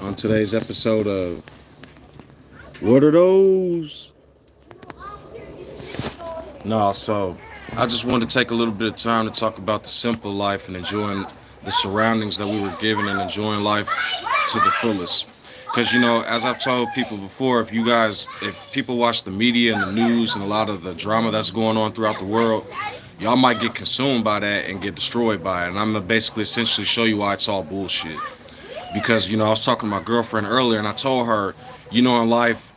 on today's episode of What Are Those? No, so I just wanted to take a little bit of time to talk about the simple life and enjoying the surroundings that we were given and enjoying life to the fullest. Because, as I've told people before, if people watch the media and the news and a lot of the drama that's going on throughout the world, y'all might get consumed by that and get destroyed by it. And I'm going to basically essentially show you why it's all bullshit. Because I was talking to my girlfriend earlier and I told her, in life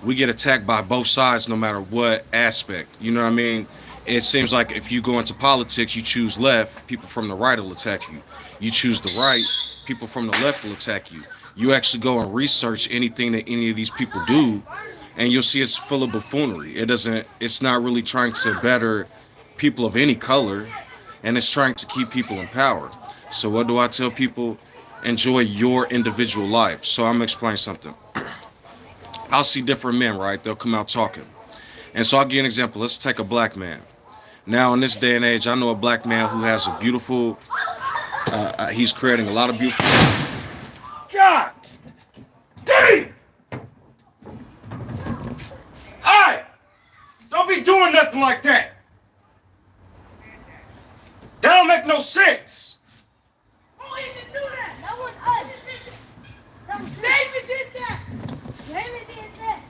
we get attacked by both sides no matter what aspect. You know what I mean? It seems like if you go into politics, you choose left, people from the right will attack you. You choose the right, people from the left will attack you. You actually go and research anything that any of these people do, and you'll see it's full of buffoonery. It's not really trying to better people of any color, and it's trying to keep people in power. So what do I tell people? Enjoy your individual life. So I'm gonna explain something. I'll see different men, right? They'll come out talking. And so I'll give you an example. Let's take a black man. Now, in this day and age, I know a black man who has a beautiful, he's creating a lot of beautiful. God damn! Hey! Don't be doing nothing like that! That don't make no sense! Who even do that? That was us. That was David did that. David did that.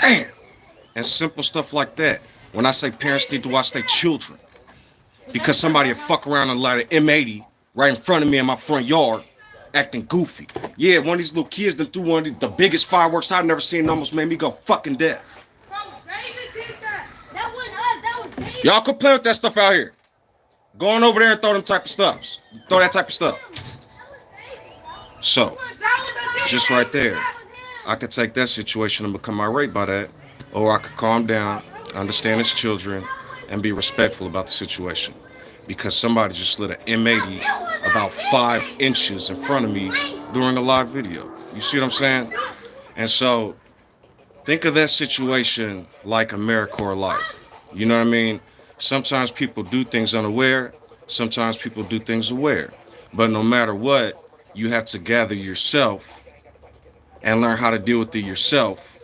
Damn! And simple stuff like that. When I say parents need to watch their children, because somebody will fuck around and light an M80 right in front of me in my front yard, acting goofy. Yeah, one of these little kids that threw one of the biggest fireworks I've never seen, almost made me go fucking deaf. Bro, David did that. That wasn't us. That was David. Y'all could play with that stuff out here. Go on over there and throw them type of stuff. Throw that type of stuff. So, just right there, I could take that situation and become irate by that, or I could calm down, understand his children, and be respectful about the situation. Because somebody just lit an M80 about 5 inches in front of me during a live video. You see what I'm saying? And so, think of that situation like AmeriCorps life. You know what I mean? Sometimes people do things unaware. Sometimes people do things aware. But no matter what, you have to gather yourself and learn how to deal with it yourself,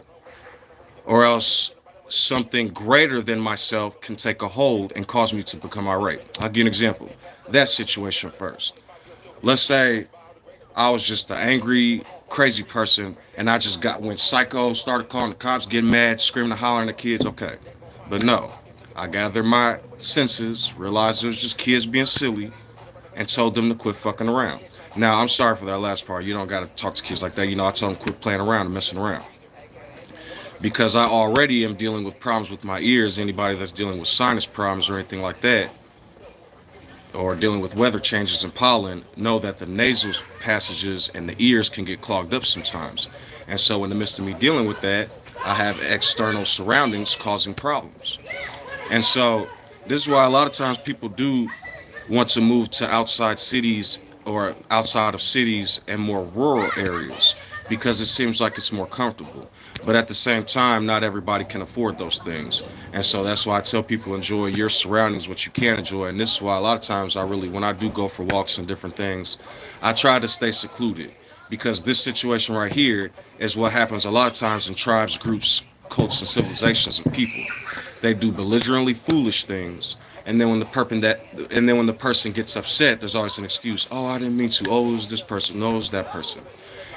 or else something greater than myself can take a hold and cause me to become irate. I'll give you an example. That situation first. Let's say I was just an angry, crazy person, and I just went psycho, started calling the cops, getting mad, screaming and hollering at kids. Okay, but no, I gathered my senses, realized it was just kids being silly, and told them to quit fucking around. Now, I'm sorry for that last part. You don't got to talk to kids like that. I told them quit playing around and messing around. Because I already am dealing with problems with my ears. Anybody that's dealing with sinus problems or anything like that, or dealing with weather changes and pollen, know that the nasal passages and the ears can get clogged up sometimes. And so in the midst of me dealing with that, I have external surroundings causing problems. And so this is why a lot of times people do want to move to outside cities or outside of cities and more rural areas, because it seems like it's more comfortable. But at the same time, not everybody can afford those things. And so that's why I tell people enjoy your surroundings, what you can enjoy. And this is why a lot of times when I do go for walks and different things, I try to stay secluded. Because this situation right here is what happens a lot of times in tribes, groups, cults, and civilizations of people. They do belligerently foolish things. And then when the person gets upset, there's always an excuse. Oh, I didn't mean to. Oh, it was this person. No, it was that person.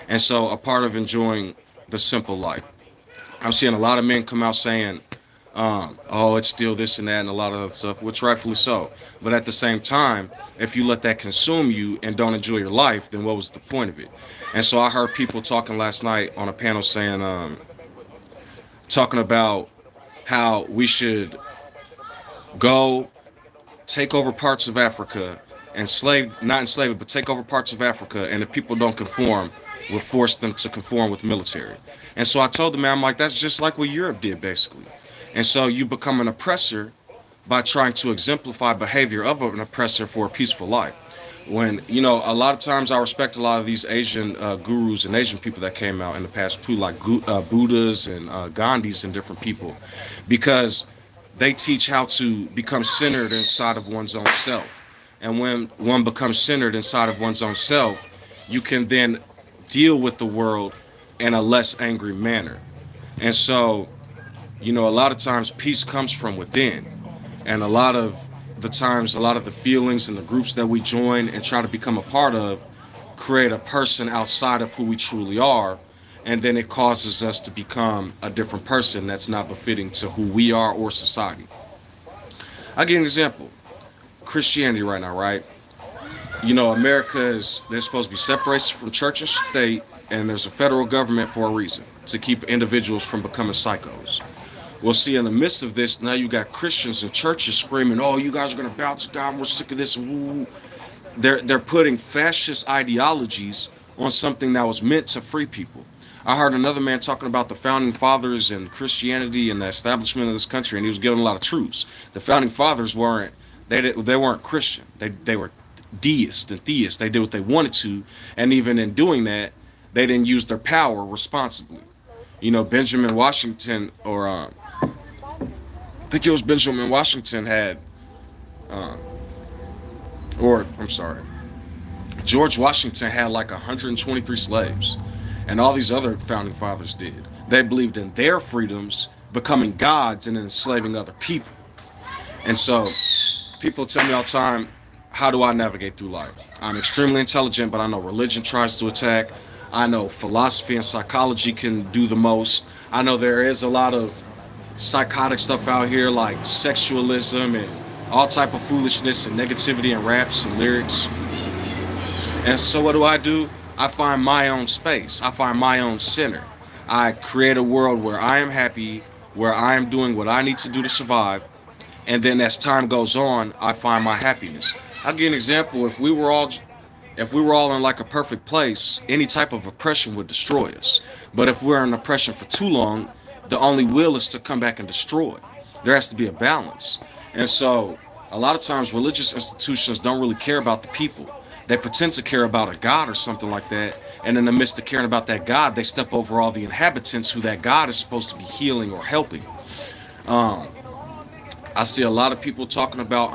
And so a part of enjoying the simple life, I'm seeing a lot of men come out saying, oh, it's still this and that and a lot of other stuff, which rightfully so. But at the same time, if you let that consume you and don't enjoy your life, then what was the point of it? And so I heard people talking last night on a panel saying, talking about how we should go take over parts of Africa and not enslave it, but take over parts of Africa, and if people don't conform, we'll force them to conform with military. And so I told the man, I'm like, that's just like what Europe did, basically. And so you become an oppressor by trying to exemplify behavior of an oppressor for a peaceful life. When, a lot of times I respect a lot of these Asian gurus and Asian people that came out in the past, too, like Buddhas and Gandhis and different people, because they teach how to become centered inside of one's own self. And when one becomes centered inside of one's own self, you can then deal with the world in a less angry manner. And so, a lot of times peace comes from within. And a lot of the times, a lot of the feelings and the groups that we join and try to become a part of create a person outside of who we truly are. And then it causes us to become a different person that's not befitting to who we are or society. I'll give you an example. Christianity right now, right? America is, they're supposed to be separated from church and state, and there's a federal government for a reason, to keep individuals from becoming psychos. Well, see, in the midst of this, now you got Christians and churches screaming, "Oh, you guys are gonna bow to God. We're sick of this." Woo. They're putting fascist ideologies on something that was meant to free people. I heard another man talking about the founding fathers and Christianity and the establishment of this country, and he was giving a lot of truths. The founding fathers weren't they weren't Christian. They were deists and theists. They did what they wanted to, and even in doing that, they didn't use their power responsibly. Benjamin Washington, or I think it was Benjamin Washington had, uh, or I'm sorry, George Washington had like 123 slaves, and all these other founding fathers did. They believed in their freedoms, becoming gods and enslaving other people. And so, people tell me all the time, how do I navigate through life? I'm extremely intelligent, but I know religion tries to attack. I know philosophy and psychology can do the most. I know there is a lot of psychotic stuff out here like sexualism and all type of foolishness and negativity in raps and lyrics. And so what do? I find my own space. I find my own center. I create a world where I am happy, where I am doing what I need to do to survive, and then as time goes on, I find my happiness. I'll give you an example. If we were all in like a perfect place, any type of oppression would destroy us. But if we're in oppression for too long, the only will is to come back and destroy. There has to be a balance. And so, a lot of times, religious institutions don't really care about the people. They pretend to care about a god or something like that. And in the midst of caring about that god, they step over all the inhabitants who that god is supposed to be healing or helping. Um, I see a lot of people talking about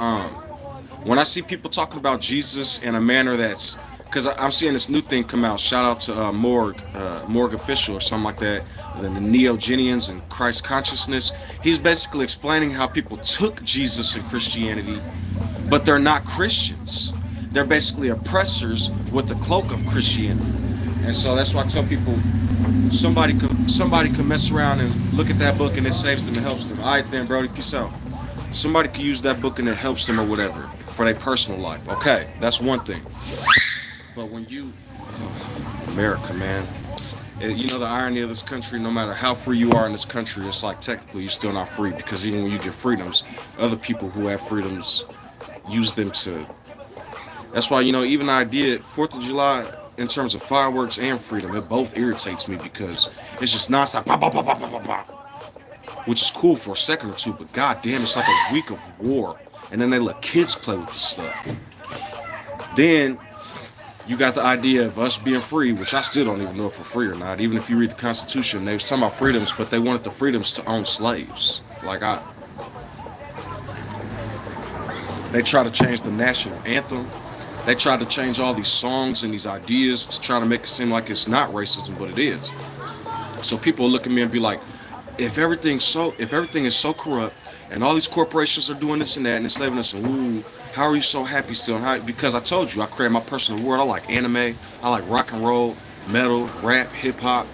when I see people talking about Jesus in a manner that's, because I'm seeing this new thing come out. Shout out to Morg Official or something like that. The Neo-Genians and Christ consciousness. He's basically explaining how people took Jesus and Christianity, but they're not Christians. They're basically oppressors with the cloak of Christianity. And so that's why I tell people, somebody can mess around and look at that book and it saves them and helps them. All right then, Brody, peace out. Somebody could use that book and it helps them or whatever for their personal life. Okay, that's one thing. But when America, man, the irony of this country, no matter how free you are in this country, it's like technically you're still not free, because even when you get freedoms, other people who have freedoms use them to. That's why, even the idea, 4th of July, in terms of fireworks and freedom, it both irritates me because it's just nonstop, bah, bah, bah, bah, bah, bah, bah, which is cool for a second or two, but goddamn, it's like a week of war. And then they let kids play with this stuff. Then you got the idea of us being free, which I still don't even know if we're free or not. Even if you read the Constitution, they was talking about freedoms, but they wanted the freedoms to own slaves. They try to change the national anthem. They try to change all these songs and these ideas to try to make it seem like it's not racism, but it is. So people look at me and be like, if everything is so corrupt and all these corporations are doing this and that and enslaving us, and ooh, how are you so happy still? Because I told you, I create my personal world. I like anime, I like rock and roll, metal, rap, hip hop.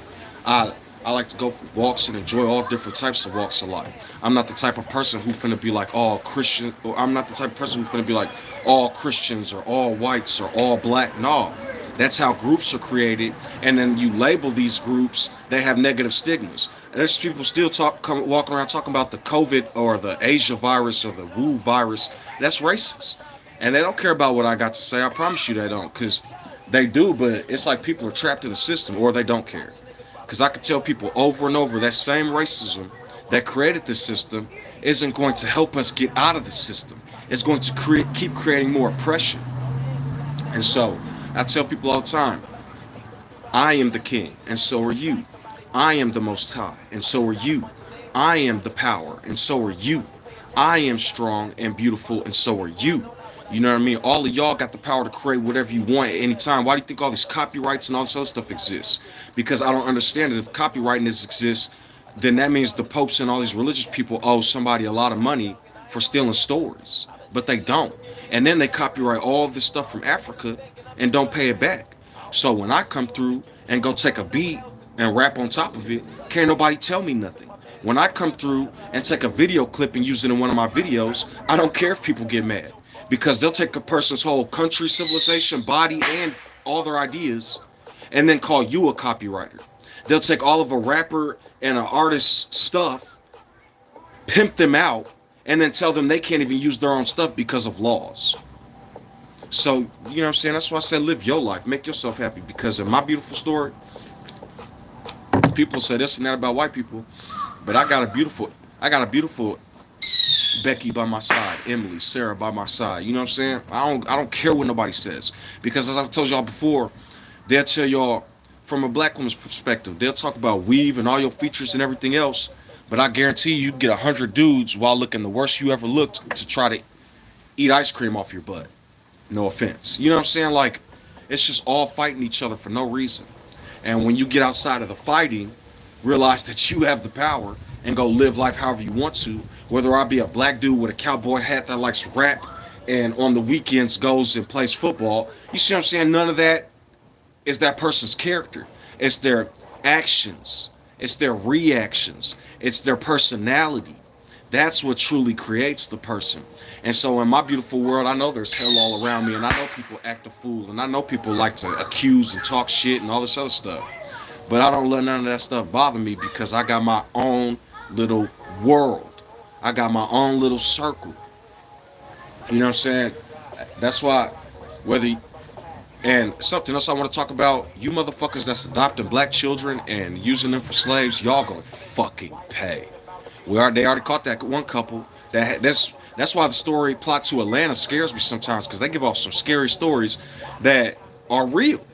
I like to go for walks and enjoy all different types of walks of life. I'm not the type of person who finna be like all Christian, or I'm not the type of person who finna be like all Christians or all whites or all black. No, that's how groups are created, and then you label these groups. They have negative stigmas. There's people still walking around talking about the COVID or the Asia virus or the Wu virus. That's racist, and they don't care about what I got to say. I promise you they don't, because they do, but it's like people are trapped in the system, or they don't care. Because I could tell people over and over that same racism that created this system isn't going to help us get out of the system. It's going to keep creating more oppression. And so I tell people all the time, I am the king, and so are you. I am the most high, and so are you. I am the power, and so are you. I am strong and beautiful, and so are you. You know what I mean? All of y'all got the power to create whatever you want at any time. Why do you think all these copyrights and all this other stuff exists? Because I don't understand it. If copyrighting exists, then that means the popes and all these religious people owe somebody a lot of money for stealing stories. But they don't. And then they copyright all this stuff from Africa and don't pay it back. So when I come through and go take a beat and rap on top of it, can't nobody tell me nothing. When I come through and take a video clip and use it in one of my videos, I don't care if people get mad because they'll take a person's whole country, civilization, body, and all their ideas and then call you a copywriter. They'll take all of a rapper and an artist's stuff, pimp them out, and then tell them they can't even use their own stuff because of laws. So, you know what I'm saying? That's why I said live your life, make yourself happy. Because in my beautiful story, people say this and that about white people, but I got a beautiful Becky by my side, Emily, Sarah by my side. You know what I'm saying? I don't care what nobody says. Because as I've told y'all before, they'll tell y'all from a black woman's perspective, they'll talk about weave and all your features and everything else. But I guarantee you get 100 dudes while looking the worst you ever looked to try to eat ice cream off your butt. No offense. You know what I'm saying? Like, it's just all fighting each other for no reason. And when you get outside of the fighting, realize that you have the power and go live life however you want to. Whether I be a black dude with a cowboy hat that likes rap and on the weekends goes and plays football, you see what I'm saying? None of that is that person's character. It's their actions. It's their reactions. It's their personality. That's what truly creates the person. And so in my beautiful world, I know there's hell all around me, and I know people act a fool, and I know people like to accuse and talk shit and all this other stuff. But I don't let none of that stuff bother me because I got my own little world. I got my own little circle. You know what I'm saying? That's why, whether and something else I want to talk about, you motherfuckers that's adopting black children and using them for slaves, y'all gonna fucking pay. They already caught that one couple. That's why the story plot to Atlanta scares me sometimes because they give off some scary stories that are real.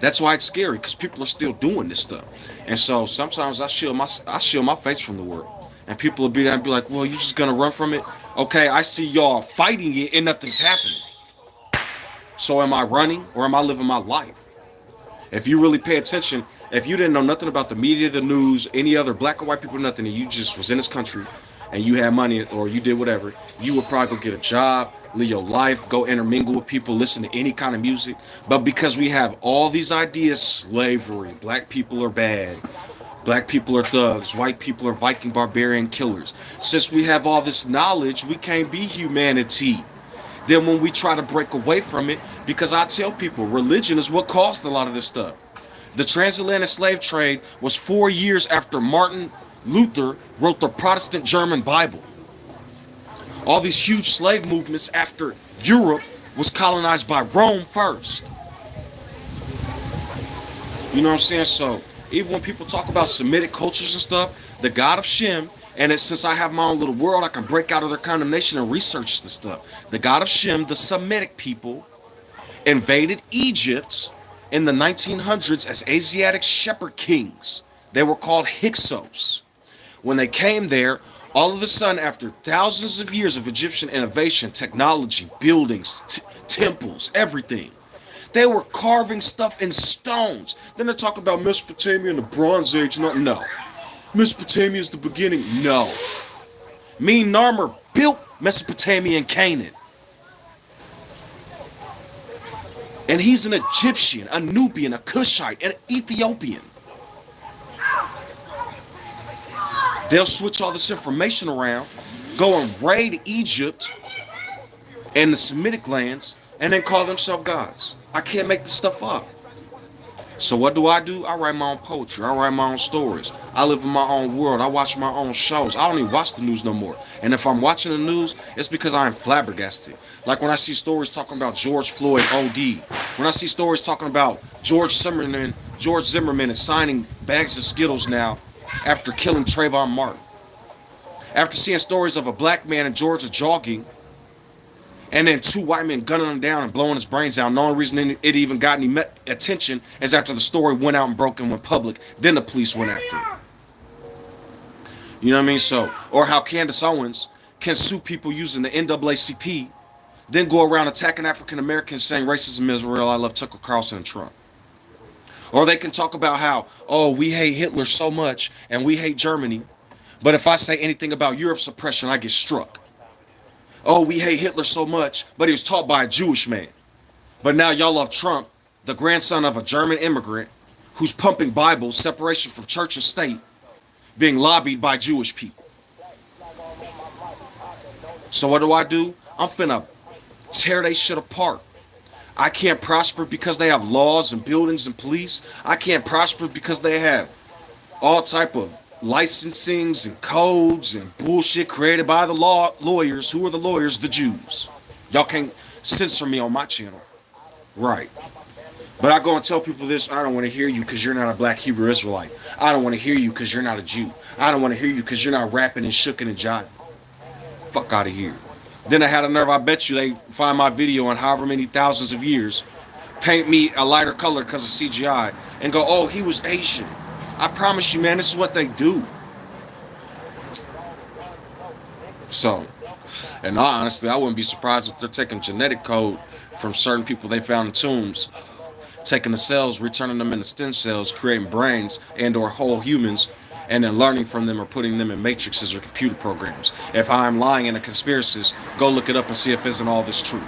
That's why it's scary because people are still doing this stuff. And so sometimes I shield my face from the world, and people will be there and be like, "Well, you just gonna run from it?" Okay, I see y'all fighting it and nothing's happening. So am I running or am I living my life? If you really pay attention, if you didn't know nothing about the media, the news, any other black or white people, nothing, and you just was in this country and you had money or you did whatever, you would probably go get a job, live your life, go intermingle with people, listen to any kind of music. But because we have all these ideas, slavery, black people are bad, black people are thugs, white people are Viking barbarian killers. Since we have all this knowledge, we can't be humanity. Then when we try to break away from it, because I tell people religion is what caused a lot of this stuff. The transatlantic slave trade was 4 years after Martin Luther wrote the Protestant German Bible. All these huge slave movements after Europe was colonized by Rome first. You know what I'm saying? So even when people talk about Semitic cultures and stuff, the God of Shem, and since I have my own little world, I can break out of their condemnation and research the stuff. The God of Shem, the Semitic people, invaded Egypt in the 1900s as Asiatic shepherd kings. They were called Hyksos. When they came there, all of a sudden, after thousands of years of Egyptian innovation, technology, buildings, temples, everything, they were carving stuff in stones. Then they're talking about Mesopotamia and the Bronze Age. No. Mesopotamia is the beginning. No. Me Narmer built Mesopotamia and Canaan. And he's an Egyptian, a Nubian, a Cushite, an Ethiopian. They'll switch all this information around, go and raid Egypt and the Semitic lands, and then call themselves gods. I can't make this stuff up. So what do? I write my own poetry. I write my own stories. I live in my own world. I watch my own shows. I don't even watch the news no more. And if I'm watching the news, it's because I am flabbergasted. Like when I see stories talking about George Floyd OD. When I see stories talking about George Zimmerman is signing bags of Skittles now after killing Trayvon Martin. After seeing stories of a black man in Georgia jogging and then two white men gunning him down and blowing his brains out. And the only reason it even got any attention is after the story went out and broke and went public. Then the police went after it. You know what I mean? So, or how Candace Owens can sue people using the NAACP then go around attacking African Americans saying racism is real. I love Tucker Carlson and Trump. Or they can talk about how, oh, we hate Hitler so much and we hate Germany, but if I say anything about Europe's oppression, I get struck. Oh, we hate Hitler so much, but he was taught by a Jewish man. But now y'all love Trump, the grandson of a German immigrant who's pumping Bibles, separation from church and state, being lobbied by Jewish people. So what do? I'm finna tear they shit apart. I can't prosper because they have laws and buildings and police. I can't prosper because they have all type of licensings and codes and bullshit created by the lawyers. Who are the lawyers? The Jews. Y'all can't censor me on my channel. Right. But I go and tell people this, I don't want to hear you because you're not a black Hebrew Israelite. I don't want to hear you because you're not a Jew. I don't want to hear you because you're not rapping and shooking and jiving. Fuck out of here. Then I had a nerve, I bet you they find my video in however many thousands of years, paint me a lighter color because of CGI, and go, oh, he was Asian. I promise you, man, this is what they do. So, and honestly, I wouldn't be surprised if they're taking genetic code from certain people they found in tombs, taking the cells, returning them into stem cells, creating brains and or whole humans, and then learning from them or putting them in matrices or computer programs. If I'm lying in a conspiracy, go look it up and see if isn't all this true.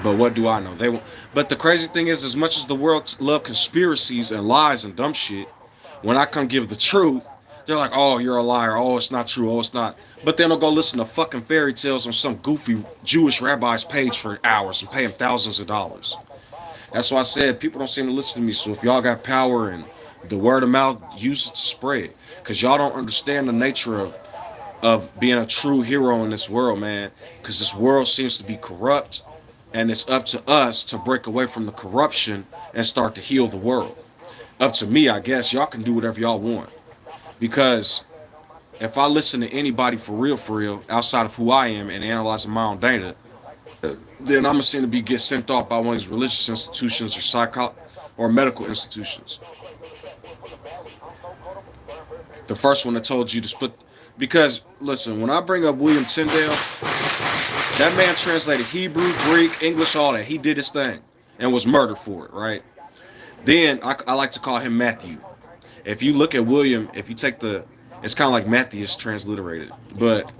But what do I know? They won't. But the crazy thing is, as much as the world love conspiracies and lies and dumb shit, when I come give the truth, they're like, oh, you're a liar. Oh, it's not true. Oh, it's not. But then they'll go listen to fucking fairy tales on some goofy Jewish rabbi's page for hours and pay him thousands of dollars. That's why I said people don't seem to listen to me. So if y'all got power and the word of mouth, use it to spread. Because y'all don't understand the nature of being a true hero in this world, man. Because this world seems to be corrupt. And it's up to us to break away from the corruption and start to heal the world. Up to me, I guess. Y'all can do whatever y'all want. Because if I listen to anybody for real, outside of who I am and analyzing my own data, then I'm gonna seem to be get sent off by one of these religious institutions or or medical institutions. The first one that told you to split, because listen, when I bring up William Tyndale, that man translated Hebrew, Greek, English, all that. He did his thing and was murdered for it, right? Then I like to call him Matthew. If you look at William, if you take it's kind of like Matthew is transliterated, but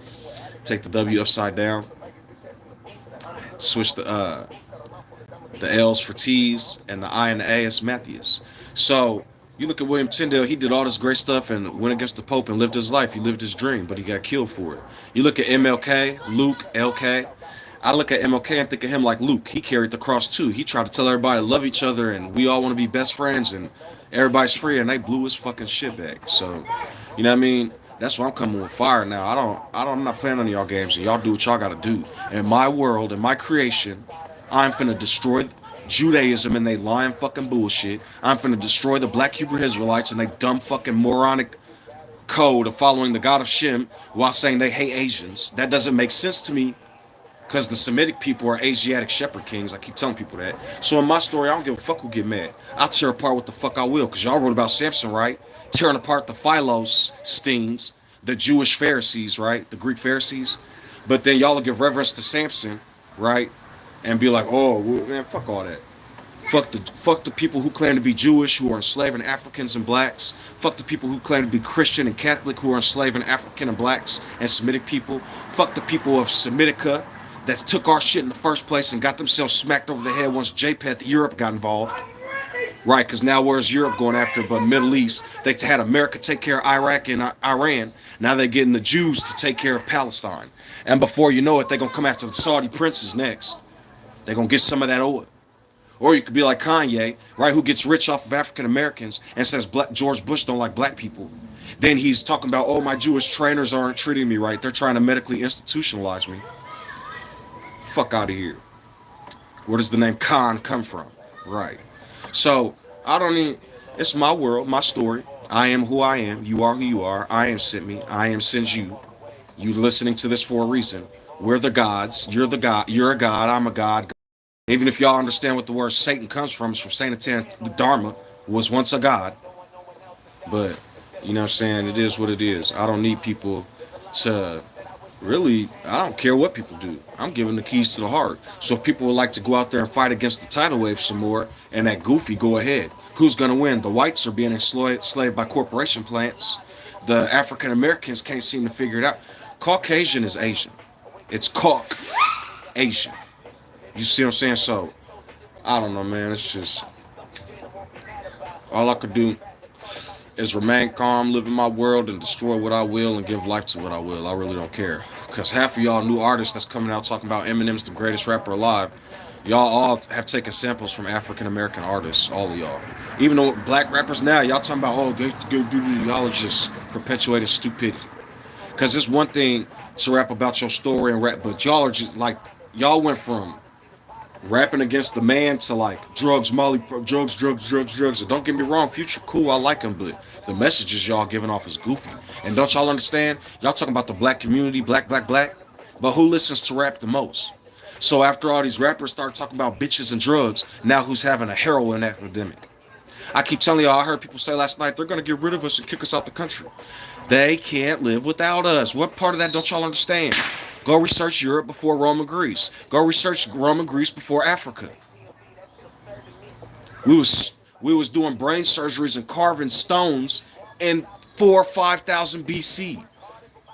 take the W upside down, switch the L's for T's and the I and the A is Matthias. So you look at William Tyndale, he did all this great stuff and went against the Pope and lived his life. He lived his dream, but he got killed for it. You look at MLK, Luke, LK. I look at MLK and think of him like Luke. He carried the cross too. He tried to tell everybody to love each other and we all want to be best friends and everybody's free, and they blew his fucking shit back. So, you know what I mean? That's why I'm coming with fire now. I'm not playing on y'all games, and y'all do what y'all gotta do. In my world, in my creation, I'm finna destroy Judaism and they lying fucking bullshit. I'm finna destroy the black Hebrew Israelites and they dumb fucking moronic code of following the God of Shem while saying they hate Asians. That doesn't make sense to me. Because the Semitic people are Asiatic shepherd kings. I keep telling people that. So in my story, I don't give a fuck who get mad. I'll tear apart what the fuck I will. Because y'all wrote about Samson, right? Tearing apart the Philistines, the Jewish Pharisees, right? The Greek Pharisees. But then y'all will give reverence to Samson, right? And be like, oh, well, man, fuck all that. Fuck the people who claim to be Jewish who are enslaving Africans and blacks. Fuck the people who claim to be Christian and Catholic who are enslaving African and blacks and Semitic people. Fuck the people of Semitica that took our shit in the first place and got themselves smacked over the head once JPET Europe got involved. Right, because now where's Europe going after but Middle East? They had America take care of Iraq and Iran. Now they're getting the Jews to take care of Palestine. And before you know it, they're going to come after the Saudi princes next. They're going to get some of that oil. Or you could be like Kanye, right, who gets rich off of African Americans and says George Bush don't like black people. Then he's talking about, oh, my Jewish trainers aren't treating me right. They're trying to medically institutionalize me. Fuck out of here. Where does the name Khan come from? Right. So, I don't need, it's my world, my story. I am who I am. You are who you are. I am sent me. I am sends you. You listening to this for a reason. We're the gods. You're the god. You're a god. I'm a god. Even if y'all understand what the word Satan comes from, it's from Satan Dharma, was once a god. But, you know what I'm saying? It is what it is. I don't need people to Really, I don't care what people do. I'm giving the keys to the heart. So if people would like to go out there and fight against the tidal wave some more and that goofy, go ahead. Who's going to win? The whites are being enslaved by corporation plants. The African Americans can't seem to figure it out. Caucasian is Asian. It's Asian. You see what I'm saying? So I don't know, man. It's just all I could do is remain calm, live in my world, and destroy what I will and give life to what I will. I really don't care. Because half of y'all new artists that's coming out talking about Eminem's the greatest rapper alive, y'all all have taken samples from African American artists, all of y'all. Even though black rappers now, y'all talking about, oh, y'all are just perpetuating stupidity. Because it's one thing to rap about your story and rap, but y'all are just like, y'all went from rapping against the man to like drugs, Molly, drugs. And don't get me wrong, Future cool, I like him, but the messages y'all giving off is goofy. And don't y'all understand? Y'all talking about the black community, black, but who listens to rap the most? So after all these rappers start talking about bitches and drugs, now who's having a heroin epidemic? I keep telling y'all, I heard people say last night they're gonna get rid of us and kick us out the country. They can't live without us. What part of that don't y'all understand? Go research Europe before Rome and Greece. Go research Rome and Greece before Africa. We was doing brain surgeries and carving stones in 4 or 5,000 BC.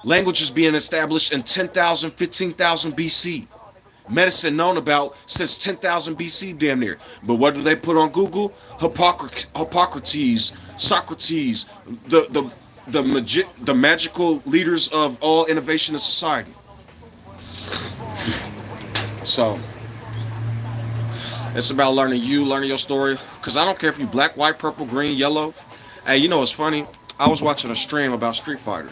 Languages being established in 10,000, 15,000 BC. Medicine known about since 10,000 BC, damn near. But what do they put on Google? Hippocrates, Socrates, the magical leaders of all innovation in society. So it's about learning you, learning your story. Cause I don't care if you black, white, purple, green, yellow. Hey, you know what's funny? I was watching a stream about Street Fighter.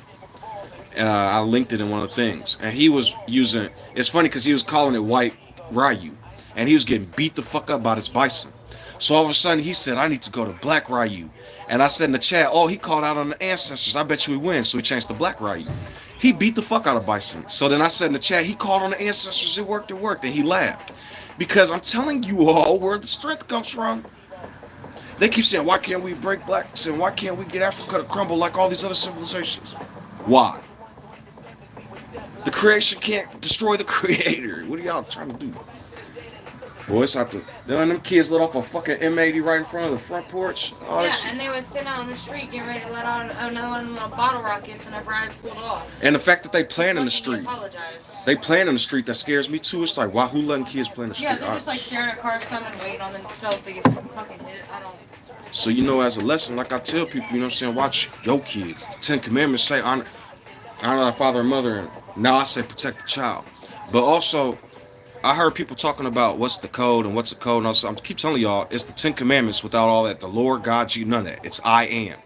I linked it in one of the things, and he was using. It's funny because he was calling it White Ryu, and he was getting beat the fuck up by this Bison. So all of a sudden he said, "I need to go to Black Ryu," and I said in the chat, "Oh, he called out on the ancestors. I bet you he wins." So he changed to Black Ryu. He beat the fuck out of Bison. So then I said in the chat, he called on the ancestors. It worked. It worked, and he laughed because I'm telling you all where the strength comes from. They keep saying, "Why can't we break blacks and why can't we get Africa to crumble like all these other civilizations?" Why? The creation can't destroy the creator. What are y'all trying to do? Boy, it's out there. Then them kids let off a fucking M80 right in front of the front porch. All Yeah, that shit. and they was sitting out on the street getting ready to let out another one of them little bottle rockets whenever I pulled off. And the fact that they playing in the Fucking street. apologized. They playing in the street, that scares me too. It's like, why, who letting kids play in the Yeah, street? they're just like staring at cars coming, waiting on themselves to get fucking hit. I don't. So, as a lesson, like I tell people, what I'm saying, watch your kids. The Ten Commandments say, honor thy father and mother. And now I say, protect the child. But also, I heard people talking about what's the code and what's the code. And also, I keep telling y'all, it's the Ten Commandments without all that. The Lord God, you, none of that. It's I am.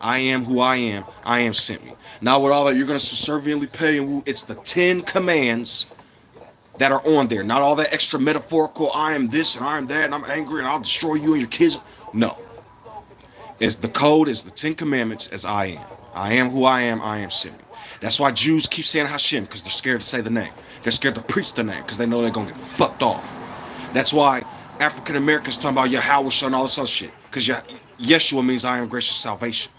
I am who I am. I am sent me. Now with all that, you're going to subserviently pay and woo. It's the 10 commands that are on there. Not all that extra metaphorical, I am this and I am that and I'm angry and I'll destroy you and your kids. No. It's the code is the 10 commandments as I am. I am who I am sent me. That's why Jews keep saying Hashem, because they're scared to say the name. They're scared to preach the name because they know they're going to get fucked off. That's why African Americans talking about Yahweh and all this other shit. Because Yeshua means I am gracious salvation.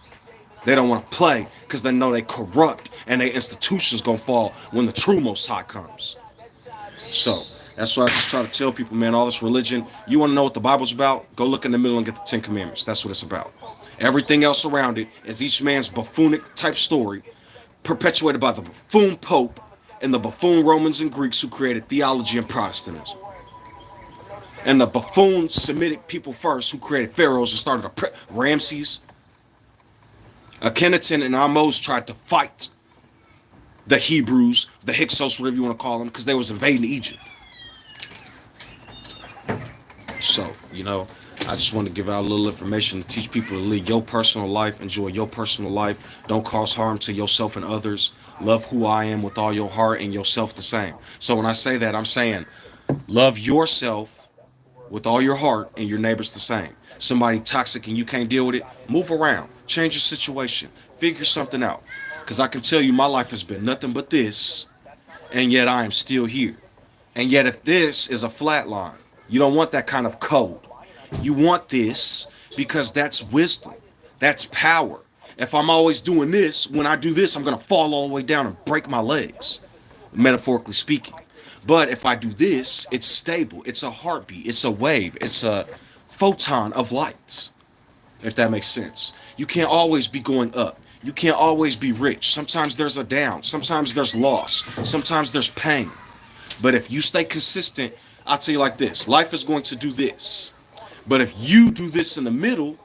They don't want to play because they know they corrupt and their institutions going to fall when the true Most High comes. So that's why I just try to tell people, man, all this religion, you want to know what the Bible's about? Go look in the middle and get the 10 Commandments. That's what it's about. Everything else around it is each man's buffoonic type story perpetuated by the buffoon Pope and the buffoon Romans and Greeks who created theology and Protestantism. And the buffoon Semitic people first who created pharaohs and started Ramses. Akhenaten and Ahmose tried to fight the Hebrews, the Hyksos, whatever you want to call them, because they was invading Egypt. So, I just want to give out a little information to teach people to live your personal life, enjoy your personal life, don't cause harm to yourself and others, love who I am with all your heart and yourself the same. So when I say that, I'm saying love yourself with all your heart and your neighbors the same. Somebody toxic and you can't deal with it, move around, change your situation, figure something out. Because I can tell you my life has been nothing but this, and yet I am still here. And yet if this is a flat line, you don't want that kind of code. You want this because that's wisdom. That's power. If I'm always doing this, when I do this, I'm going to fall all the way down and break my legs. metaphorically speaking. But if I do this, it's stable. It's a heartbeat. It's a wave. It's a photon of light, if that makes sense. You can't always be going up. You can't always be rich. Sometimes there's a down. Sometimes there's loss. Sometimes there's pain. But if you stay consistent, I'll tell you like this, life is going to do this. But if you do this in the middle,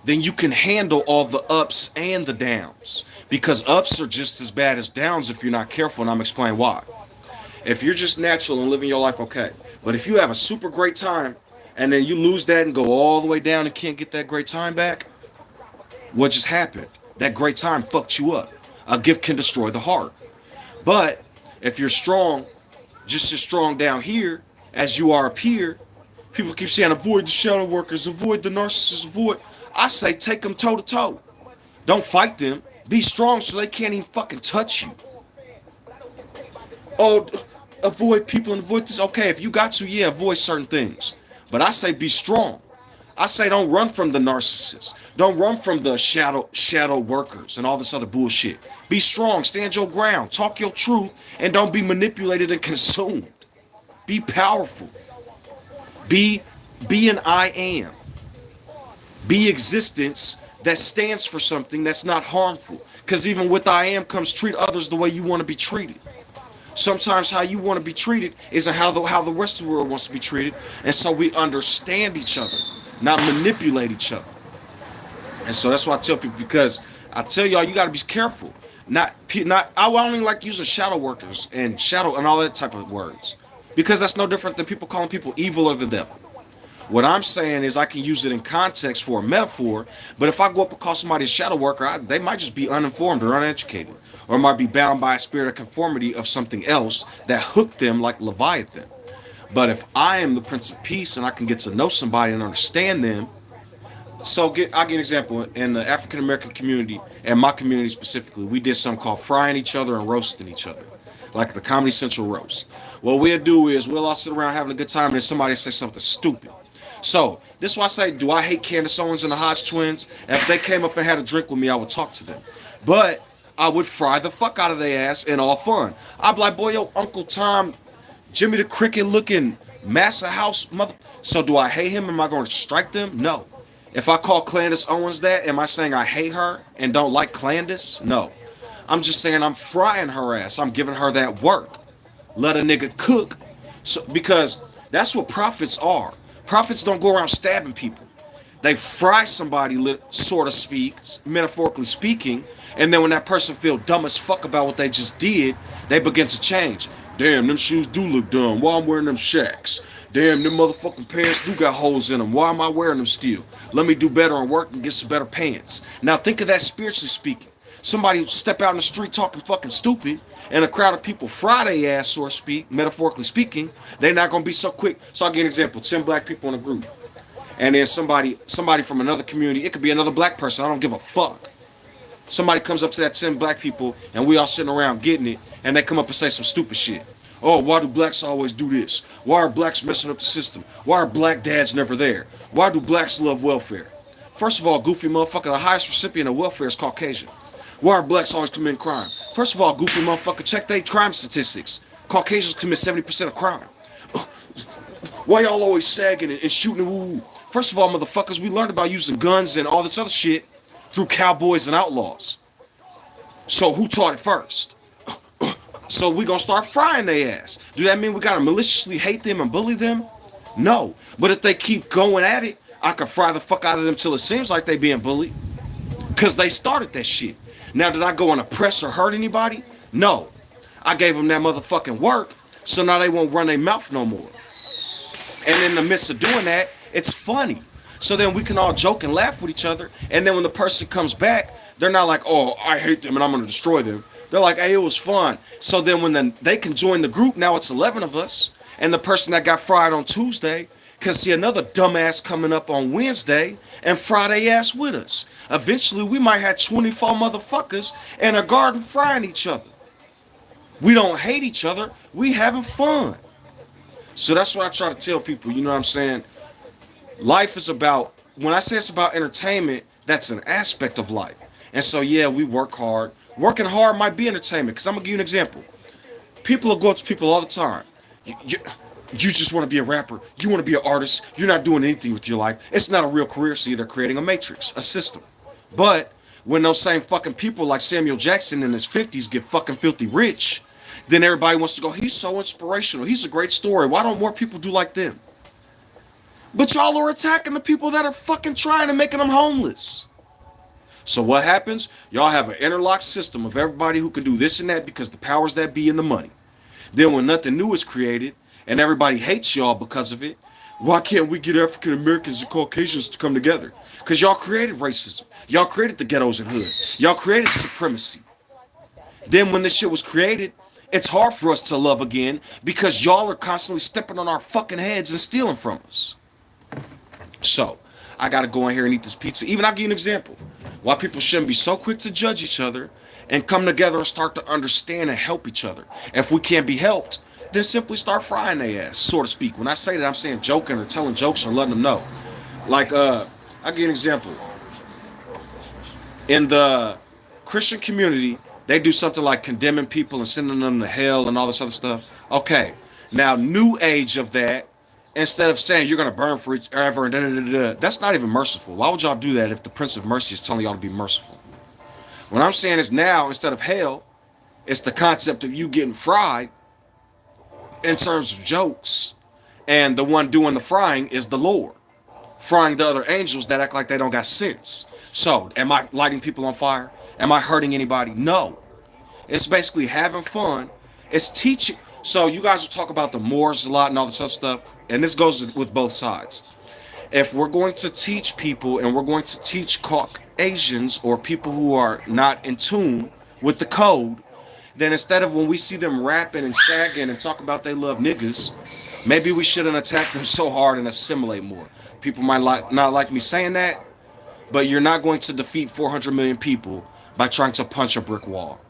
then you can handle all the ups and the downs. Because ups are just as bad as downs if you're not careful, and I'm explaining why. If you're just natural and living your life okay. But if you have a super great time and then you lose that and go all the way down and can't get that great time back, what just happened? That great time fucked you up. A gift can destroy the heart. But if you're strong, just as strong down here as you are up here, people keep saying avoid the shadow workers, avoid the narcissists, avoid. I say take them toe to toe. Don't fight them. Be strong so they can't even fucking touch you. Oh, avoid people and avoid this. Okay, if you got to, yeah, avoid certain things. But I say be strong. I say don't run from the narcissists. Don't run from the shadow workers and all this other bullshit. Be strong, stand your ground, talk your truth, and don't be manipulated and consumed. Be powerful. Be an I am. Be existence that stands for something that's not harmful. Because even with I am comes treat others the way you want to be treated. Sometimes how you want to be treated isn't how the rest of the world wants to be treated. And so we understand each other, not manipulate each other. And so that's why I tell people, because I tell y'all you got to be careful. I don't even like using shadow workers and shadow and all that type of words. Because that's no different than people calling people evil or the devil. What I'm saying is I can use it in context for a metaphor, but if I go up and call somebody a shadow worker, they might just be uninformed or uneducated, or might be bound by a spirit of conformity of something else that hooked them like Leviathan. But if I am the Prince of Peace and I can get to know somebody and understand them, I'll give an example. In the African American community, and my community specifically, we did something called frying each other and roasting each other, like the Comedy Central roast. What we'll do is we'll all sit around having a good time and then somebody say something stupid. So, this is why I say, do I hate Candace Owens and the Hodge twins? If they came up and had a drink with me, I would talk to them. But I would fry the fuck out of their ass in all fun. I'd be like, boy, yo, Uncle Tom, Jimmy the Cricket looking Massa House mother. So do I hate him? Am I going to strike them? No. If I call Candace Owens that, am I saying I hate her and don't like Candace? No. I'm just saying I'm frying her ass. I'm giving her that work. Let a nigga cook. So, because that's what prophets are. Prophets don't go around stabbing people. They fry somebody, sort of speak, metaphorically speaking, and then when that person feel dumb as fuck about what they just did, they begin to change. Damn, them shoes do look dumb. Why I'm wearing them Shacks? Damn, them motherfucking pants do got holes in them. Why am I wearing them still? Let me do better and work and get some better pants. Now think of that spiritually speaking. Somebody step out in the street talking fucking stupid, and a crowd of people fry their ass, so to speak, metaphorically speaking, they're not going to be so quick. So I'll give an example. 10 black people in a group. And then somebody from another community, it could be another black person, I don't give a fuck. Somebody comes up to that 10 black people, and we all sitting around getting it, and they come up and say some stupid shit. Oh, why do blacks always do this? Why are blacks messing up the system? Why are black dads never there? Why do blacks love welfare? First of all, goofy motherfucker, the highest recipient of welfare is Caucasian. Why are blacks always committing crime? First of all, goofy motherfucker, check their crime statistics. Caucasians commit 70% of crime. Why y'all always sagging and shooting and woo? First of all, motherfuckers, we learned about using guns and all this other shit through cowboys and outlaws. So who taught it first? So we gonna start frying their ass. Do that mean we gotta maliciously hate them and bully them? No. But if they keep going at it, I can fry the fuck out of them till it seems like they being bullied. Because they started that shit. Now, did I go and oppress or hurt anybody? No. I gave them that motherfucking work, so now they won't run their mouth no more. And in the midst of doing that, it's funny. So then we can all joke and laugh with each other. And then when the person comes back, they're not like, oh, I hate them and I'm going to destroy them. They're like, hey, it was fun. So then when they can join the group, now it's 11 of us. And the person that got fried on Tuesday can see another dumbass coming up on Wednesday and fry their ass with us. Eventually, we might have 24 motherfuckers in a garden frying each other. We don't hate each other. We having fun. So that's what I try to tell people. You know what I'm saying? Life is about, when I say it's about entertainment, that's an aspect of life. And so, yeah, we work hard. Working hard might be entertainment. Because I'm going to give you an example. People will go up to people all the time. You just want to be a rapper. You want to be an artist. You're not doing anything with your life. It's not a real career, see, they're creating a matrix, a system. But when those same fucking people like Samuel Jackson in his 50s get fucking filthy rich, then everybody wants to go, he's so inspirational. He's a great story. Why don't more people do like them? But y'all are attacking the people that are fucking trying and making them homeless. So what happens? Y'all have an interlocked system of everybody who can do this and that because the powers that be and the money. Then when nothing new is created and everybody hates y'all because of it, why can't we get African Americans and Caucasians to come together? Because y'all created racism. Y'all created the ghettos and hood. Y'all created supremacy. Then when this shit was created, it's hard for us to love again because y'all are constantly stepping on our fucking heads and stealing from us. So, I gotta go in here and eat this pizza. Even I'll give you an example. Why people shouldn't be so quick to judge each other and come together and start to understand and help each other. If we can't be helped, then simply start frying their ass, so to speak. When I say that, I'm saying joking or telling jokes or letting them know. Like, I'll give you an example. In the Christian community, they do something like condemning people and sending them to hell and all this other stuff. Okay, now new age of that, instead of saying you're gonna burn forever and that's not even merciful. Why would y'all do that if the Prince of Mercy is telling y'all to be merciful? What I'm saying is now, instead of hell, it's the concept of you getting fried in terms of jokes, and the one doing the frying is the Lord, frying the other angels that act like they don't got sense. So, am I lighting people on fire? Am I hurting anybody? No. It's basically having fun. It's teaching. So, you guys will talk about the Moors a lot and all this other stuff, and this goes with both sides. If we're going to teach people and we're going to teach Caucasians or people who are not in tune with the code, then instead of when we see them rapping and sagging and talking about they love niggas, maybe we shouldn't attack them so hard and assimilate more. People might not like me saying that, but you're not going to defeat 400 million people by trying to punch a brick wall.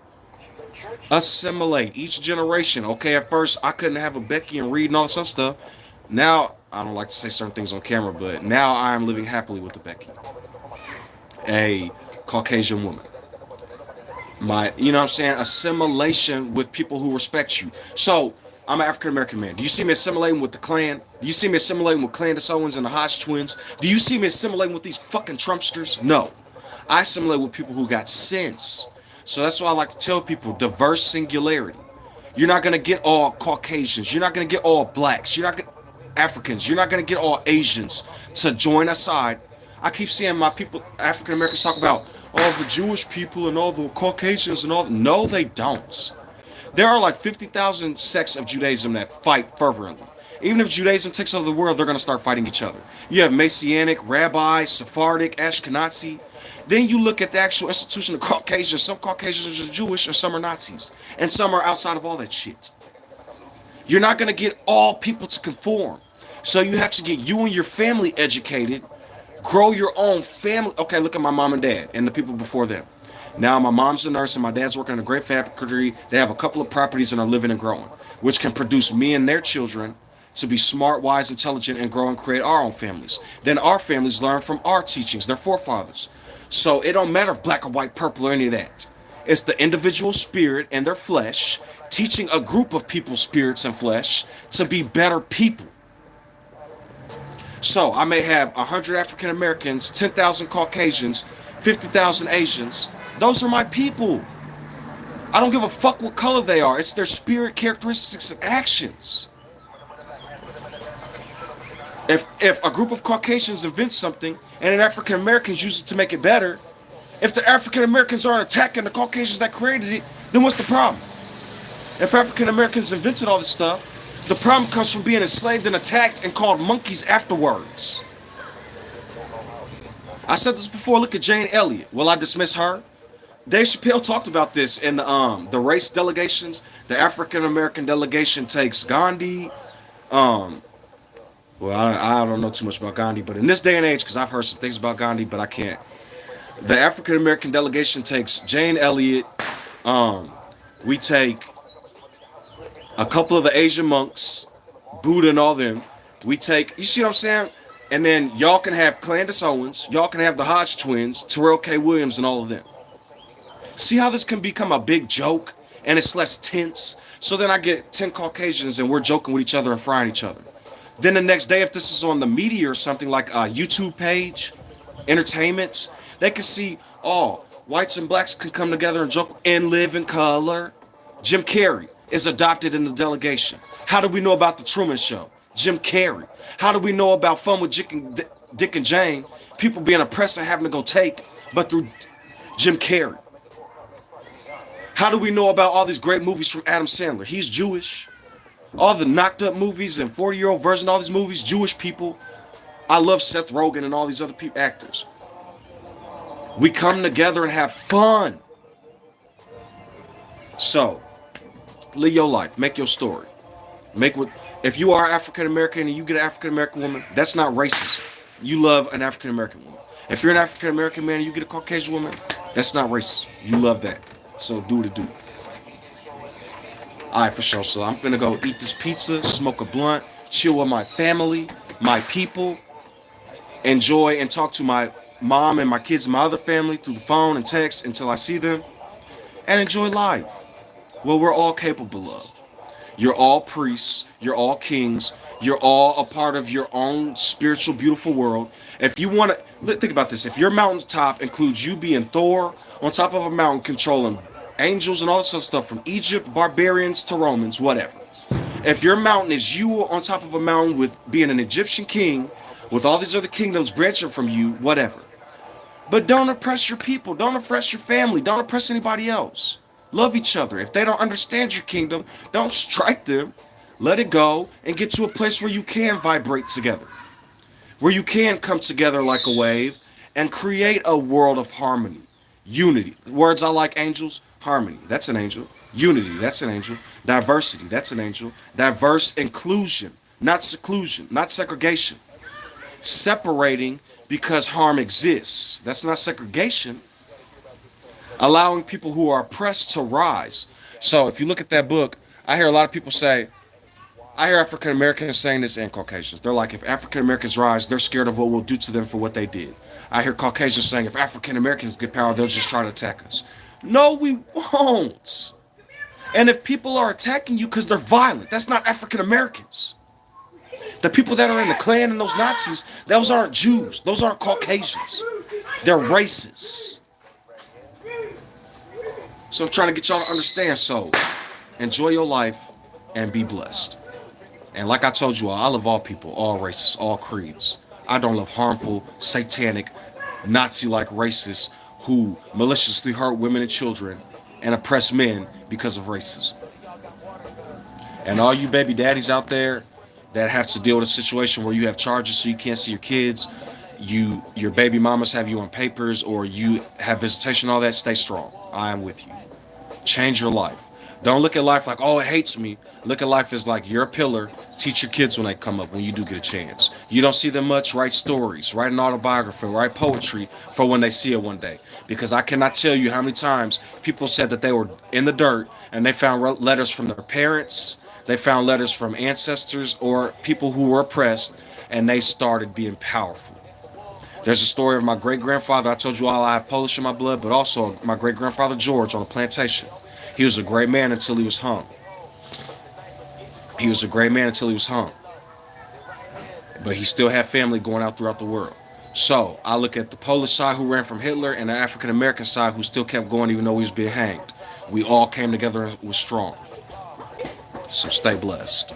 Assimilate each generation. Okay, at first I couldn't have a Becky and Reed and all this other stuff. Now, I don't like to say certain things on camera, but now I'm living happily with a Becky, a Caucasian woman. You know what I'm saying? Assimilation with people who respect you. So, I'm an African American man. Do you see me assimilating with the Klan? Do you see me assimilating with Candace Owens and the Hodge twins? Do you see me assimilating with these fucking Trumpsters? No. I assimilate with people who got sense. So that's why I like to tell people, diverse singularity. You're not going to get all Caucasians. You're not going to get all blacks. You're not going Africans. You're not going to get all Asians to join a side. I keep seeing my people, African Americans, talk about all the Jewish people and all the Caucasians and all. No, they don't. There are like 50,000 sects of Judaism that fight fervently. Even if Judaism takes over the world, they're going to start fighting each other. You have Messianic, Rabbi, Sephardic, Ashkenazi. Then you look at the actual institution of Caucasians. Some Caucasians are Jewish and some are Nazis. And some are outside of all that shit. You're not going to get all people to conform. So you have to get you and your family educated. Grow your own family. Okay, look at my mom and dad and the people before them. Now my mom's a nurse and my dad's working in a great factory. They have a couple of properties and are living and growing, which can produce me and their children to be smart, wise, intelligent, and grow and create our own families. Then our families learn from our teachings, their forefathers. So it don't matter if black or white, purple, or any of that. It's the individual spirit and their flesh teaching a group of people's spirits and flesh to be better people. So I may have 100 African Americans, 10,000 Caucasians, 50,000 Asians. Those are my people. I don't give a fuck what color they are. It's their spirit, characteristics, and actions. If a group of Caucasians invents something and then African Americans use it to make it better, if the African Americans aren't attacking the Caucasians that created it, then what's the problem? If African Americans invented all this stuff, the problem comes from being enslaved and attacked and called monkeys afterwards. I said this before, look at Jane Elliott. Will I dismiss her? Dave Chappelle talked about this in the race delegations. The African American delegation takes Gandhi. Well, I don't know too much about Gandhi, but in this day and age, because I've heard some things about Gandhi, but I can't. The African American delegation takes Jane Elliott. We take a couple of the Asian monks, Buddha and all them. We take, you see what I'm saying? And then y'all can have Candace Owens, y'all can have the Hodge twins, Terrell K. Williams, and all of them. See how this can become a big joke and it's less tense. So then I get 10 Caucasians and we're joking with each other and frying each other. Then the next day, if this is on the media or something like a YouTube page, entertainments, they can see, oh, whites and blacks can come together and joke and live in color. Jim Carrey is adopted in the delegation. How do we know about the Truman Show? Jim Carrey. How do we know about Fun with Dick and Jane? People being oppressed and having to go take, but through Jim Carrey. How do we know about all these great movies from Adam Sandler? He's Jewish. All the knocked up movies and 40-year-old version, all these movies, Jewish people. I love Seth Rogen and all these other actors. We come together and have fun. So, live your life. Make your story. If you are African American and you get an African American woman, that's not racist. You love an African American woman. If you're an African American man and you get a Caucasian woman, that's not racist. You love that. So do the do. Alright, for sure. So I'm finna go eat this pizza, smoke a blunt, chill with my family, my people, enjoy and talk to my mom and my kids and my other family through the phone and text until I see them, and enjoy life. Well, we're all capable of. You're all priests. You're all kings. You're all a part of your own spiritual, beautiful world. If you want to, think about this. If your mountaintop includes you being Thor on top of a mountain controlling angels and all this other stuff from Egypt, barbarians to Romans, whatever. If your mountain is you on top of a mountain with being an Egyptian king with all these other kingdoms branching from you, whatever. But don't oppress your people. Don't oppress your family. Don't oppress anybody else. Love each other. If they don't understand your kingdom, don't strike them. Let it go and get to a place where you can vibrate together. Where you can come together like a wave and create a world of harmony. Unity. Words I like, angels. Harmony. That's an angel. Unity. That's an angel. Diversity. That's an angel. Diverse inclusion. Not seclusion. Not segregation. Separating because harm exists. That's not segregation. Allowing people who are oppressed to rise. So if you look at that book, I hear a lot of people say, I hear African Americans saying this and Caucasians. They're like, if African Americans rise, they're scared of what we'll do to them for what they did. I hear Caucasians saying, if African Americans get power, they'll just try to attack us. No, we won't. And if people are attacking you because they're violent, that's not African Americans. The people that are in the Klan and those Nazis, those aren't Jews. Those aren't Caucasians. They're racists. So I'm trying to get y'all to understand. So enjoy your life and be blessed. And like I told you all, I love all people, all races, all creeds. I don't love harmful, satanic, Nazi-like racists who maliciously hurt women and children and oppress men because of racism. And all you baby daddies out there that have to deal with a situation where you have charges so you can't see your kids, your baby mamas have you on papers, or you have visitation, all that, stay strong. I am with you. Change your life. Don't look at life like, oh, it hates me. Look at life as like you're a pillar. Teach your kids when they come up, when you do get a chance. You don't see them much, write stories, write an autobiography, write poetry for when they see it one day. Because I cannot tell you how many times people said that they were in the dirt and they found letters from their parents, they found letters from ancestors or people who were oppressed, and they started being powerful. There's a story of my great-grandfather. I told you all I have Polish in my blood, but also my great-grandfather George on a plantation. He was a great man until he was hung. He was a great man until he was hung. But he still had family going out throughout the world. So I look at the Polish side who ran from Hitler and the African American side who still kept going even though he was being hanged. We all came together and was strong. So stay blessed.